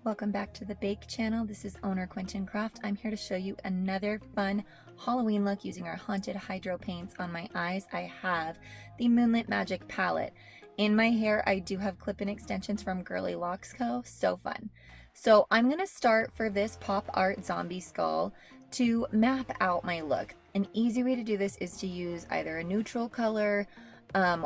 Welcome back to the BAQE channel. This is owner Quentin Croft. I'm here to show you another fun Halloween look using our haunted hydro paints. On my eyes, I have the Moonlit Magic Palette. In my hair, I do have clip-in extensions from Girly Locks Co. So fun. So I'm going to start for this pop art zombie skull to map out my look. An easy way to do this is to use either a neutral color,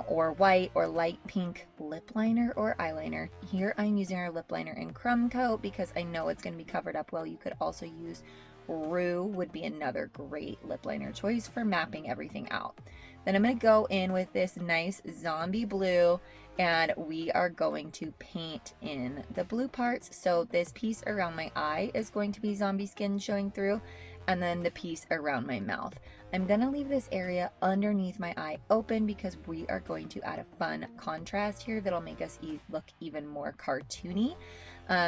or white or light pink lip liner or eyeliner. Here I'm using our lip liner in Crumb Coat because I know it's going to be covered up well. You could also use Rue, would be another great lip liner choice for mapping everything out. Then I'm going to go in with this nice zombie blue and we are going to paint in the blue parts. So this piece around my eye is going to be zombie skin showing through, and then the piece around my mouth. I'm gonna leave this area underneath my eye open because we are going to add a fun contrast here that'll make us look even more cartoony.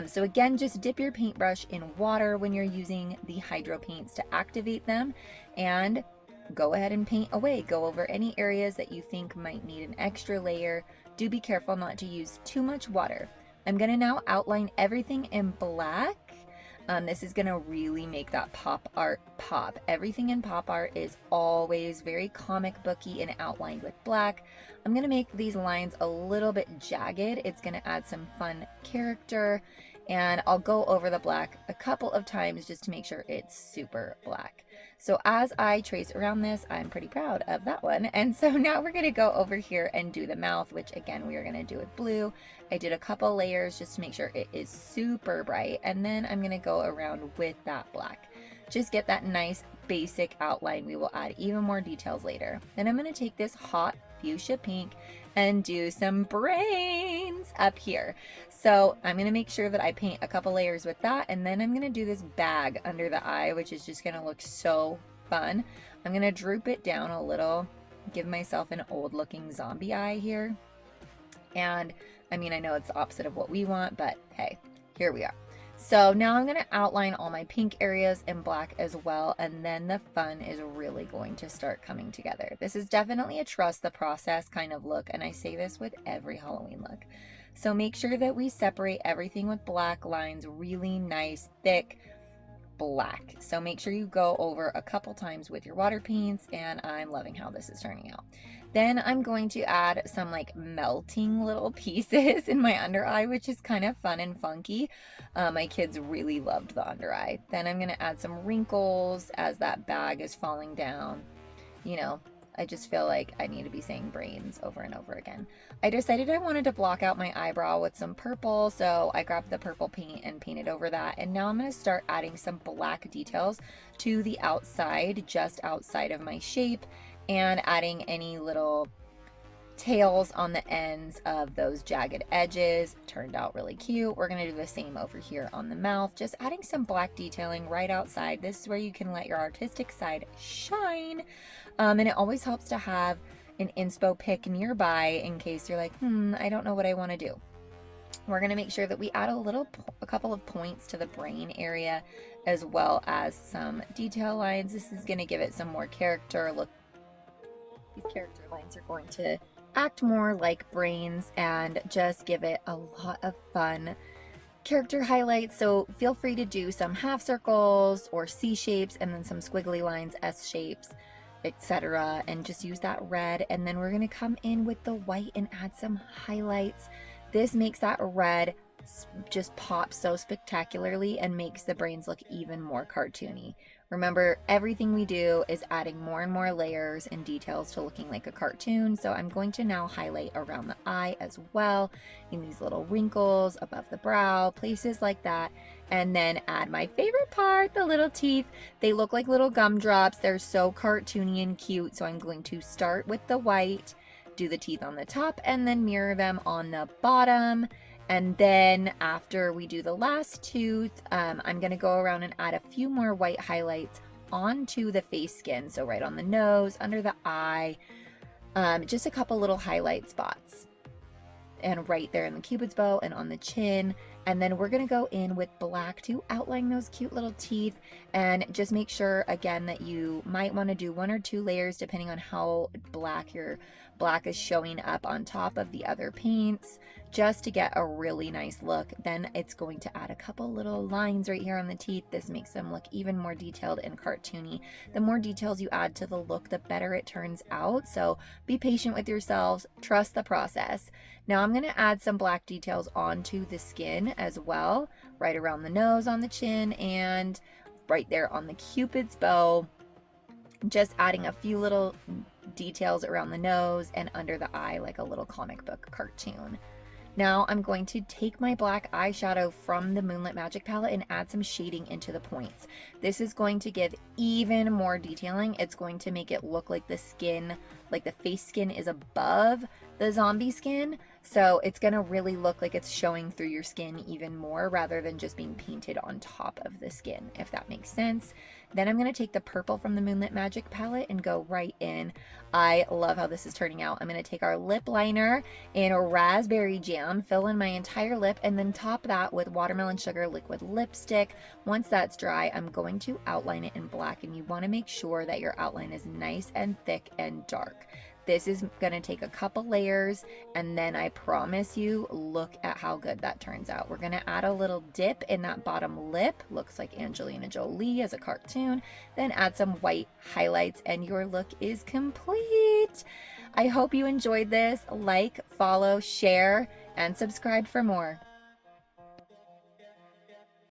So again, just dip your paintbrush in water when you're using the hydro paints to activate them, and go ahead and paint away. Go over any areas that you think might need an extra layer. Do be careful not to use too much water. I'm gonna now outline everything in black. This is gonna really make that pop art pop. Everything in pop art is always very comic booky and outlined with black. I'm gonna make these lines a little bit jagged. It's gonna add some fun character, and I'll go over the black a couple of times just to make sure it's super black. So as I trace around this, I'm pretty proud of that one. And so now we're gonna go over here and do the mouth, which again, we are gonna do with blue. I did a couple layers just to make sure it is super bright. And then I'm gonna go around with that black. Just get that nice basic outline. We will add even more details later. Then I'm gonna take this hot fuchsia pink and do some brains up here. So I'm gonna make sure that I paint a couple layers with that, and then I'm gonna do this bag under the eye, which is just gonna look so fun. I'm gonna droop it down a little, give myself an old looking zombie eye here. And I mean, I know it's the opposite of what we want, but hey, here we are. So now I'm going to outline all my pink areas in black as well, and then the fun is really going to start coming together. This is definitely a trust the process kind of look, and I say this with every Halloween look. So make sure that we separate everything with black lines, really nice, thick black. So make sure you go over a couple times with your water paints, and I'm loving how this is turning out. Then I'm going to add some like melting little pieces in my under eye, which is kind of fun and funky. My kids really loved the under eye. Then I'm going to add some wrinkles as that bag is falling down. You know, I just feel like I need to be saying brains over and over again. I decided I wanted to block out my eyebrow with some purple, so I grabbed the purple paint and painted over that. And now I'm going to start adding some black details to the outside, just outside of my shape, and adding any little tails on the ends of those jagged edges. Turned out really cute. We're going to do the same over here on the mouth, just adding some black detailing right outside. This is where you can let your artistic side shine. And it always helps to have an inspo pick nearby in case you're like, I don't know what I want to do. We're going to make sure that we add a couple of points to the brain area, as well as some detail lines. This is going to give it some more character. Look, these character lines are going to act more like brains and just give it a lot of fun character highlights. So feel free to do some half circles or C shapes, and then some squiggly lines, S shapes, etc., and just use that red. And then we're going to come in with the white and add some highlights. This makes that red just pop so spectacularly and makes the brains look even more cartoony. Remember, everything we do is adding more and more layers and details to looking like a cartoon. So I'm going to now highlight around the eye as well, in these little wrinkles above the brow, places like that. And then add my favorite part, the little teeth. They look like little gumdrops. They're so cartoony and cute. So I'm going to start with the white, do the teeth on the top, and then mirror them on the bottom. And then after we do the last tooth, I'm going to go around and add a few more white highlights onto the face skin. So right on the nose, under the eye, just a couple little highlight spots. And right there in the cupid's bow and on the chin. And then we're gonna go in with black to outline those cute little teeth, and just make sure again that you might want to do 1 or 2 layers depending on how black your black is showing up on top of the other paints, just to get a really nice look. Then it's going to add a couple little lines right here on the teeth. This makes them look even more detailed and cartoony. The more details you add to the look, the better it turns out. So be patient with yourselves, trust the process. Now I'm going to add some black details onto the skin as well, right around the nose, on the chin, and right there on the Cupid's bow. Just adding a few little details around the nose and under the eye, like a little comic book cartoon. Now I'm going to take my black eyeshadow from the Moonlit Magic Palette and add some shading into the points. This is going to give even more detailing. It's going to make it look like the skin, like the face skin is above the zombie skin. So it's going to really look like it's showing through your skin even more, rather than just being painted on top of the skin, if that makes sense. Then I'm going to take the purple from the Moonlit Magic Palette and go right in. I love how this is turning out. I'm going to take our lip liner and a raspberry jam, fill in my entire lip, and then top that with watermelon sugar liquid lipstick. Once that's dry, I'm going to outline it in black, and you want to make sure that your outline is nice and thick and dark. This is going to take a couple layers, and then I promise you, look at how good that turns out. We're going to add a little dip in that bottom lip. Looks like Angelina Jolie as a cartoon. Then add some white highlights, and your look is complete. I hope you enjoyed this. Like, follow, share, and subscribe for more.